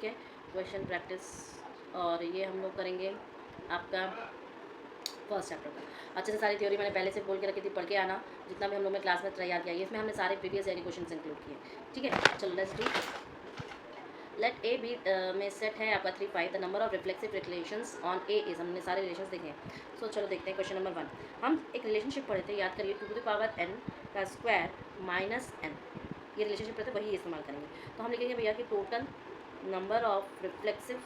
ठीक है, question practice, और ये हम लोग करेंगे आपका फर्स्ट चैप्टर का। अच्छे से सारी थ्योरी मैंने पहले से बोल के रखी थी, पढ़ के आना, जितना भी हम लोग ने क्लास में तैयार किया है इसमें हमने सारे प्रीवियस ईयर के क्वेश्चन इंक्लूड किए। ठीक है, चलो let's do. Let A B में सेट है आपका 3 5, the number of reflexive relations on A is, हमने सारे रिलेशंस देखे हैं। सो चलो देखते हैं क्वेश्चन नंबर 1। हम एक रिलेशनशिप पढ़े थे, याद करिए, 2 टू द पावर n का स्क्वायर माइनस n, ये रिलेशनशिप पढ़े थे, वही इस्तेमाल करेंगे। तो हम लिखेंगे भैया कि total number of reflexive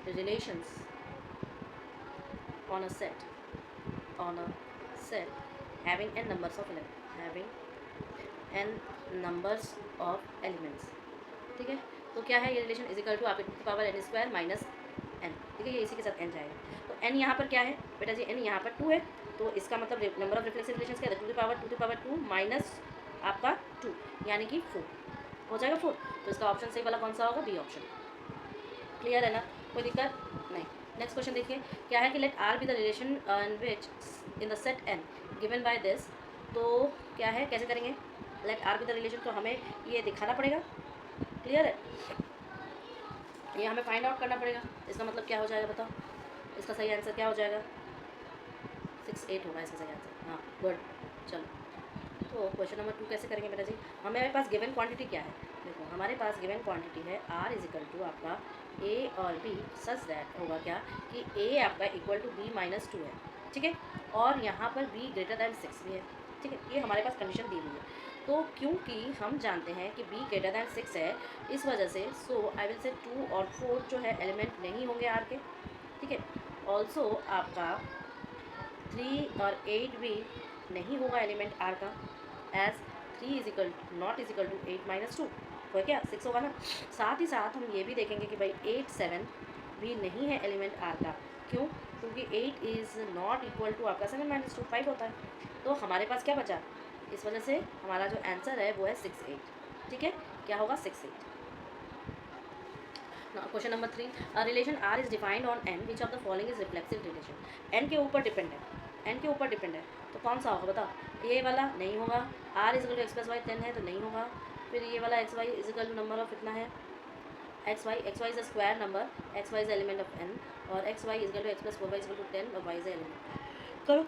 relations on a set having n numbers of elements, ठीक है। तो क्या है ये रिलेशन, इज इक्वल टू आप power N square minus N, ठीक है, ये इसी के साथ एन जाएगा। तो एन यहाँ पर क्या है बेटा जी, एन यहाँ पर 2 है, तो इसका मतलब नंबर ऑफ रिफ्लेक्सिव रिलेशंस क्या है, 2 टू पावर 2 माइनस आपका 2 यानी कि 4 हो जाएगा 4। तो इसका ऑप्शन सही वाला कौन सा होगा, बी ऑप्शन। क्लियर है ना, कोई दिक्कत नहीं। नेक्स्ट क्वेश्चन देखिए, क्या है कि let R be the relation in which in the set N given by this. तो क्या है, कैसे करेंगे, let R be the relation, तो हमें ये दिखाना पड़ेगा। क्लियर है, ये हमें फाइंड आउट करना पड़ेगा। इसका मतलब क्या हो जाएगा बताओ, इसका सही आंसर क्या हो जाएगा, 6 8 होगा इसका सही आंसर। हाँ गुड, चलो। तो क्वेश्चन नंबर 2 कैसे करेंगे बेटा जी, हमारे पास गिवन क्वांटिटी क्या है, देखो हमारे पास गिवन क्वांटिटी है आर इज इक्वल टू आपका ए और बी, सच दैट होगा क्या कि ए आपका इक्वल टू बी माइनस 2 है, ठीक है, और यहाँ पर बी ग्रेटर दैन 6 भी है, ठीक है, ये हमारे पास कंडीशन दी हुई है। तो क्योंकि हम जानते हैं कि b ग्रेटर दैन 6 है, इस वजह से सो आई विल से 2 और 4 जो है एलिमेंट नहीं होंगे आर के, ठीक है। ऑल्सो आपका 3 और 8 भी नहीं होगा एलिमेंट आर का, as 3 is equal not is equal to 8 minus 2 हो क्या 6 होगा ना। साथ ही साथ हम ये भी देखेंगे कि भाई 8 7 भी नहीं है एलिमेंट आर का, क्यों, क्योंकि 8 इज़ नॉट इक्वल टू आपका 7 माइनस 2 5 होता है। तो हमारे पास क्या बचा, इस वजह से हमारा जो आंसर है वो है 6 8, ठीक है, क्या होगा 6 8। Question number 3, a relation R is defined on N which of the following is reflexive relation. N के ऊपर डिपेंड है, एन के ऊपर डिपेंड है, तो कौन सा होगा बताओ, ये वाला नहीं होगा, R is equal to x plus y 10 है तो नहीं होगा, फिर ये वाला x y is equal to number of इतना है x y is a square number, x y is element of N, और x y is equal to x plus 4 y is equal to 10 और वाई इज एलिमेंट। करो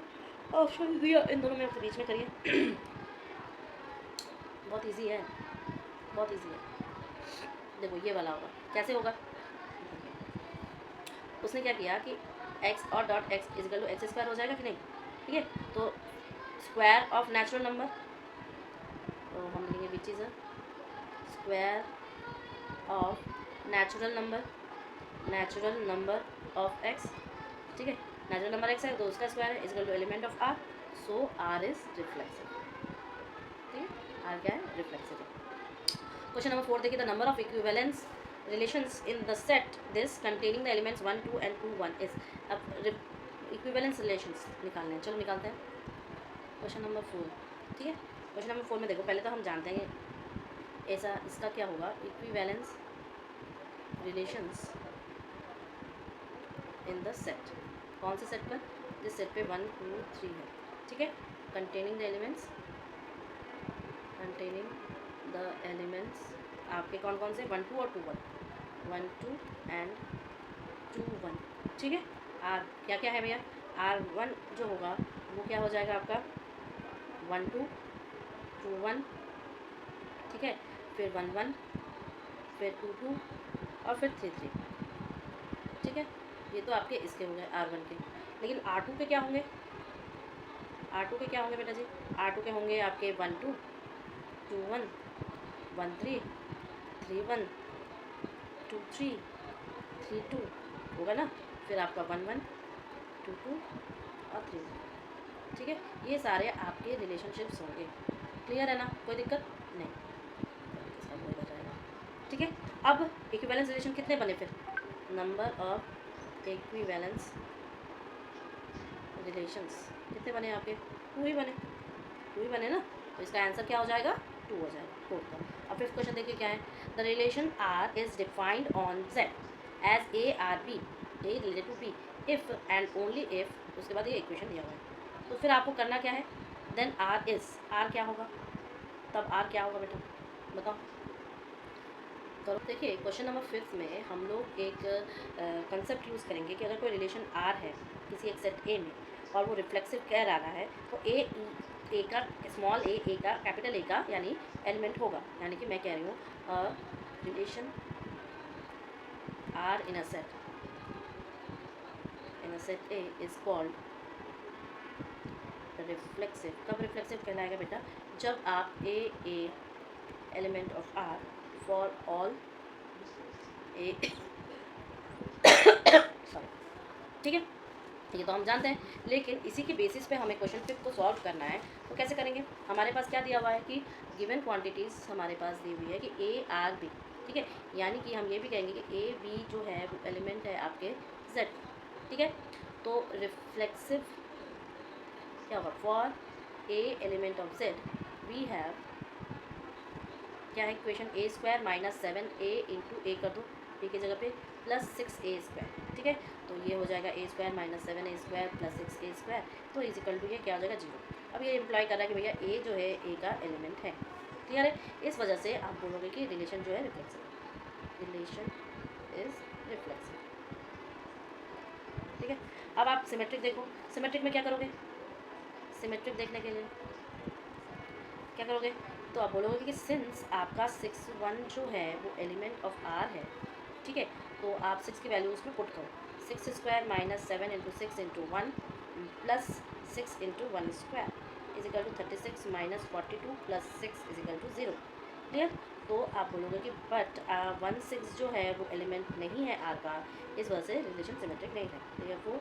option दिया, इन दोनों में आपके बीच में करिए। बहुत इजी है, बहुत इजी है। देखो ये वाला होगा, कैसे होगा, उसने क्या किया कि x और dot x is equal to X square हो जाएगा कि नहीं, ठीक है। तो स्क्वायर ऑफ नेचुरल नंबर, तो हम लिखेंगे which is a square of natural number of x, ठीक है, नेचुरल नंबर x है तो उसका स्क्वायर है is equal to element of r, so r is reflexive, ठीक है, r क्या है, रिफ्लेक्सिव। क्वेश्चन नंबर 4 देखिए, the number of equivalence relations in the set this containing the elements 1 2 and 2 1 is। अब इक्विवेलेंस रिलेशंस निकालने हैं, चलो निकालते हैं। क्वेश्चन नंबर 4, ठीक है, क्वेश्चन नंबर 4 में देखो, पहले तो हम जानते हैं ऐसा, इसका क्या होगा, equivalence relations in the set, कौन से सेट पर, जिस सेट पे 1 2 3 है, ठीक है, कंटेनिंग द एलिमेंट्स आपके कौन कौन से 1 2 और 2 1 1 2 एंड 2 1, ठीक है। आर क्या क्या है भैया, R1 जो होगा वो क्या हो जाएगा आपका 1 2 2 1, ठीक है, फिर 1 1, फिर 2 2 और फिर 3 3, ठीक है। ये तो आपके इसके हो गए R1 के, लेकिन R2 के क्या होंगे, R2 के क्या होंगे बेटा जी, R2 के होंगे आपके 1 2 2 1 1 3 3 1 2 3 3 2 होगा ना, फिर आपका 1 1 2 2 और 3 0, ठीक है। ये सारे आपके रिलेशनशिप्स होंगे, क्लियर है ना, कोई दिक्कत नहीं, सब हो जाएगा, ठीक है। अब इक्विवेलेंस रिलेशन कितने बने, फिर नंबर ऑफ इक्विवेलेंस रिलेशंस कितने बने आपके, 2 ही बने ना, तो इसका आंसर क्या हो जाएगा, 2 हो जाएगा 4 का। अब फिफ्थ क्वेश्चन देखिए क्या है, the relation R is defined on Z as A R B A related to B if and only if, उसके बाद ये इक्वेशन दिया हुआ है, तो फिर आपको करना क्या है, देन आर क्या होगा, तब आर क्या होगा बेटा बताओ, करो। देखिए क्वेश्चन नंबर 5 में हम लोग एक कंसेप्ट यूज़ करेंगे कि अगर कोई रिलेशन आर है किसी एक सेट ए में और वो रिफ्लेक्सिव कह रहा है तो ए का स्मॉल ए का कैपिटल ए का यानी एलिमेंट होगा। यानी कि मैं कह रही हूँ relation R in a set A is called reflexive. कब रिफ्लेक्सिव कहलाएगा बेटा? जब आप a element of R for all a sorry, ठीक है, ये तो हम जानते हैं। लेकिन इसी के बेसिस पे हमें क्वेश्चन 5 को सॉल्व करना है। तो कैसे करेंगे? हमारे पास क्या दिया हुआ है कि गिवन क्वांटिटीज़ हमारे पास दी हुई है कि ए आर बी, ठीक है, यानी कि हम ये भी कहेंगे कि ए बी जो है वो एलिमेंट है आपके जेड, ठीक है। तो रिफ्लेक्सिव क्या होगा? For a element of Z we have क्या है equation a square minus 7a into a कर दो ए की जगह पे प्लस 6a स्क्वायर, ठीक है। तो ये हो जाएगा a square minus 7a square plus 6a square, तो इज इक्वल टू ये क्या हो जाएगा 0। अब ये इम्प्लॉय कर रहा है कि भैया ए जो है ए का एलिमेंट है, क्लियर है। इस वजह से आप बोलोगे कि रिलेशन जो है रिफ्लेक्सिव, रिलेशन इज रिफ्लेक्सिव, ठीक है। अब आप सिमेट्रिक देखो, सिमेट्रिक में क्या करोगे? सिमेट्रिक देखने के लिए क्या करोगे? तो आप बोलोगे कि सिंस आपका 6 1 जो है वो एलिमेंट ऑफ आर है, ठीक है, तो आप 6 की वैल्यू उसमें पुट करो। 6 square minus 7 into 6 into 1 plus 6 into 1 square is equal to 36 minus 42 plus 6 is equal to 0, clear. तो आप बोलोगे कि बट 1 6 जो है वो एलिमेंट नहीं है आर का, इस वजह से रिलेशन सिमेट्रिक नहीं है। तो वो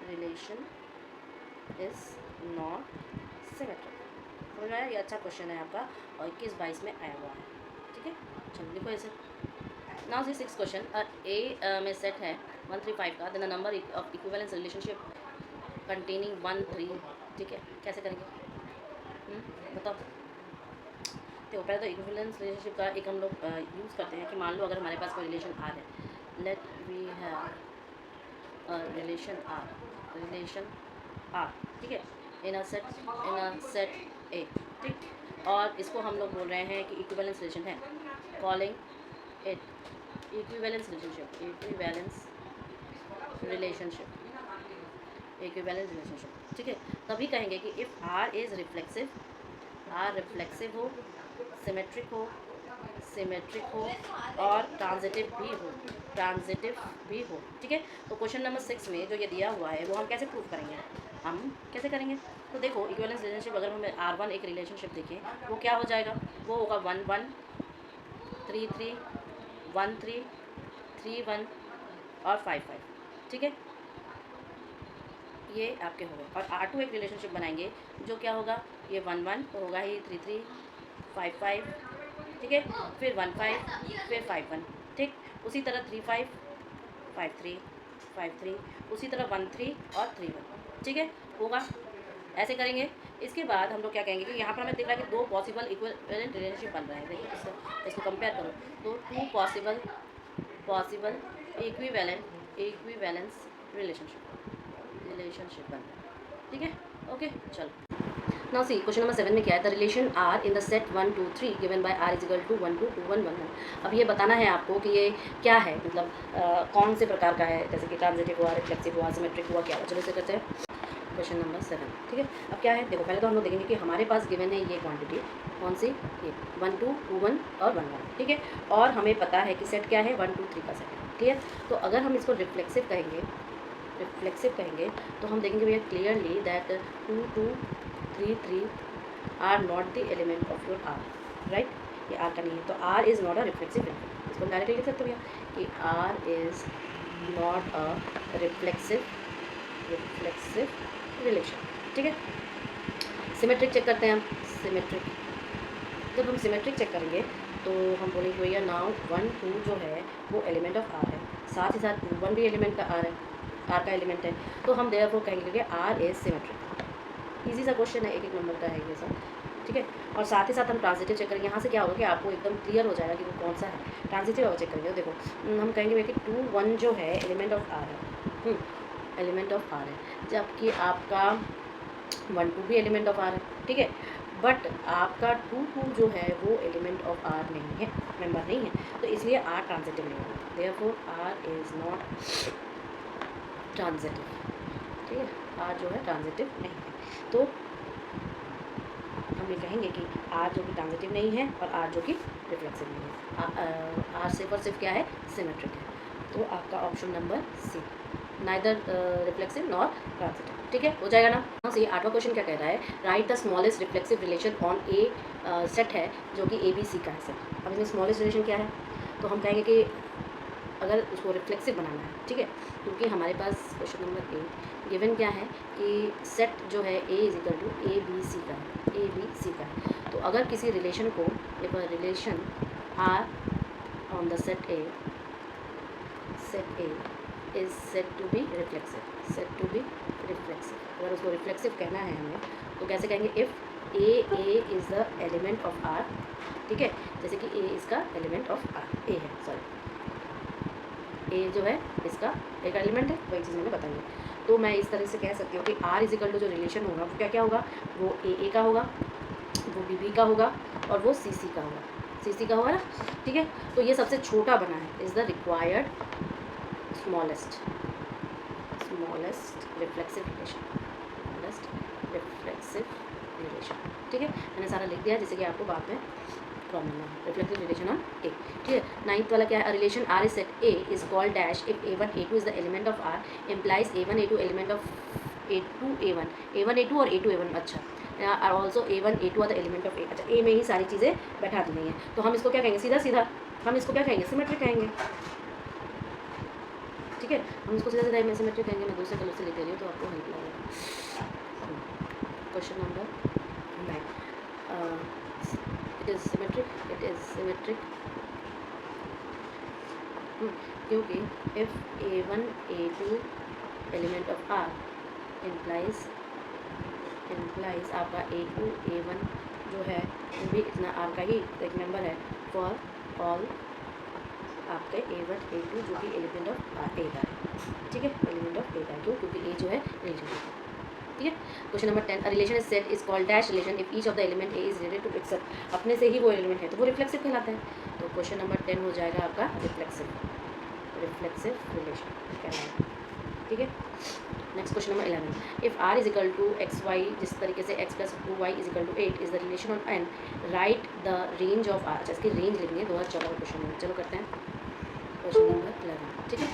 रिलेशन इज नॉट सिमेट्रिक। समझ में आया? ये अच्छा क्वेश्चन है आपका और 21-22 में आया हुआ है, ठीक है। चलो लिखो ऐसे। नाउ दिस 6 क्वेश्चन ए में सेट है 1 3 5 का, then the number of equivalence relationship containing 1 3, ठीक है। कैसे करेंगे बताओ? तो पहले तो इक्विवेलेंस रिलेशनशिप का एक हम लोग यूज़ करते हैं कि मान लो अगर हमारे पास कोई रिलेशन आर है, let we have relation R, ठीक है, इन अ सेट ए, ठीक। और इसको हम लोग बोल रहे हैं कि इक्विवेलेंस रिलेशन है, कॉलिंग इट इक्विवेलेंस रिलेशनशिप, ठीक है। तभी कहेंगे कि if R is reflexive, R reflexive हो, सिमेट्रिक हो और ट्रांजिटिव भी हो, ठीक है। तो क्वेश्चन नंबर 6 में जो ये दिया हुआ है वो हम कैसे प्रूव करेंगे? हम कैसे करेंगे? तो देखो इक्विवेलेंस रिलेशनशिप अगर हम R1 एक रिलेशनशिप देखें वो क्या हो जाएगा? वो होगा 1 1 3 3 1 3 3 1 और 5 5, ठीक है। ये आपके हो गए। और R2 एक रिलेशनशिप बनाएंगे जो क्या होगा? ये 1 1 तो होगा ही 3 3 5 5, ठीक है, फिर 1 5 फिर 5 1, ठीक। उसी तरह 3 5 5 3 5 3, उसी तरह 1 3 और 3 1, ठीक है, होगा। ऐसे करेंगे। इसके बाद हम लोग क्या कहेंगे कि यहाँ पर हमें दिख रहा है कि 2 पॉसिबल इक्विवेलेंट रिलेशनशिप बन रहे हैं। देखिए इसको कंपेयर करो तो 2 पॉसिबल इक्विवेलेंस रिलेशनशिप बन रहा है, ठीक है। ओके चलो। नाउ सी क्वेश्चन नंबर 7 में क्या है? The relation R in the set 1 2 3 given by R is equal to 1 2 2 1 1 1। अब ये बताना है आपको कि ये क्या है, मतलब कौन से प्रकार का है, जैसे कि ट्रांजिटिव हुआ, रिफ्लेक्सिव हुआ, सिमेट्रिक हुआ, क्या हुआ। चलो इसे करते हैं। क्वेश्चन नंबर 7, ठीक है। अब क्या है? देखो पहले तो हम लोग देखेंगे कि हमारे पास गिवन है ये क्वांटिटी, कौन सी? ये 1 2 2 1 और 1 1, ठीक है। और हमें पता है कि सेट क्या है? 1 2 3 का सेट है, क्लियर। तो अगर हम इसको रिफ्लेक्सिव कहेंगे तो हम देखेंगे भैया clearly that 2 2 3 3 are not the element of your R, right. ये आर का नहीं है, तो R is not a reflexive element. इसको डायरेक्टली लिख सकते हो भैया कि R is not a reflexive relation, ठीक है। सिमेट्रिक चेक करते हैं हम। जब हम सिमेट्रिक चेक करेंगे तो हम बोलेंगे भैया नाउ 1 2 जो है वो एलिमेंट ऑफ आर है, साथ ही साथ 2 1 भी एलिमेंट का आर का एलिमेंट है, तो हम देयरफॉर कहेंगे कि आर इज सिमेट्रिक। इजी सा क्वेश्चन है, एक नंबर का है ये सब, ठीक है। और साथ ही साथ हम ट्रांजिटिव चेक करेंगे। यहाँ से क्या होगा कि आपको एकदम क्लियर हो जाएगा कि वो कौन सा है। ट्रांजिटिव अगर चेक करेंगे तो देखो हम कहेंगे भैया कि 2 1 जो है एलिमेंट ऑफ आर है, एलिमेंट ऑफ आर है, जबकि आपका 1 2 भी एलिमेंट ऑफ आर है, ठीक है। बट आपका 2 जो है वो एलिमेंट ऑफ आर नहीं है, मेंबर नहीं है, तो इसलिए आर ट्रांजिटिव नहीं होगा। Therefore R is not transitive. ठीक है, आर जो है ट्रांजिटिव नहीं है। तो हम ये कहेंगे कि आर जो कि ट्रांजिटिव नहीं है और आर जो कि रिफ्लेक्सिव नहीं है। आर सिर्फ और सिर्फ क्या है, सिमेट्रिक है। तो आपका option number C, neither reflexive nor transitive. ठीक है, हो जाएगा ना। हाँ, से 8वां क्वेश्चन क्या कह रहा है, right the smallest reflexive relation on A set है जो कि ए बी सी का है सेट। अब इसमें स्मॉलेस्ट रिलेशन क्या है, तो हम कहेंगे कि अगर उसको रिफ्लेक्सिव बनाना है, ठीक है, क्योंकि हमारे पास क्वेश्चन नंबर ए गिवन क्या है कि सेट जो है A is equal to a b c का है, ए बी सी का है। तो अगर किसी रिलेशन को, if a relation R on the set A is set to be reflexive, set to be reflexive. अगर उसको रिफ्लेक्सिव कहना है हमें तो कैसे कहेंगे, if A is the element of R. ठीक है, जैसे कि ए इसका एलिमेंट ऑफ आर, ए है, सॉरी ए जो है इसका एक एलिमेंट है, वही चीज़ मैंने बताई है। तो मैं इस तरह से कह सकती हूँ कि आर इज इक्वल टू जो रिलेशन होगा वो क्या क्या होगा, वो ए का होगा, वो बी का होगा और वो सी का होगा, सी का होगा ना। ठीक है, तो ये सबसे छोटा बना है, is the required smallest reflexive relation, smallest reflexive relation. ठीक है, मैंने सारा लिख दिया जैसे कि आपको बाद में प्रॉब्लम है। Reflexive relation on A. ठीक है, 9th वाला क्या है, relation R is set A is called dash if A1 A2 is the element of R implies A1 A2 element of A2 A1 A2 और A2 A1। अच्छा, R also A1 A2 are the element of A. अच्छा, A में ही सारी चीज़ें बैठा दी गई हैं, तो हम इसको क्या कहेंगे, सीधा सीधा हम इसको क्या कहेंगे, सिमेट्रिक कहेंगे। ठीक है, हम इसको सीधा सीधा सिमेट्रिक कहेंगे। मैं दूसरे कलर से लिख दे रही हूँ तो आपको हेल्प लगेगा। Question number 9, it is symmetric क्योंकि if A1 A2 element of R implies आपका A2 A1 जो है वो भी इतना R का ही एक मेंबर है फॉर ऑल आपके A1 A2 जो कि एलिमेंट ऑफ A का है। ठीक है, एलिमेंट ऑफ A का है, क्यों, क्योंकि A जो है रिलेशन। ठीक है, question number 10, relation is set is called dash relation if each of the element A is related to itself. अपने से ही वो एलिमेंट है तो वो रिफ्लेक्सिव कहलाता है। तो क्वेश्चन नंबर 10 हो जाएगा आपका रिफ्लेक्सिव रिलेशन कहलाएगा। ठीक है, next question number 11, if R is equal to X Y, जिस तरीके से x + 2y is equal to 8 is the relation on N, right the range of R. अच्छा, इसकी रेंज लिखनी है, 2014 क्वेश्चन में। चलो करते हैं क्वेश्चन नंबर 11। ठीक है,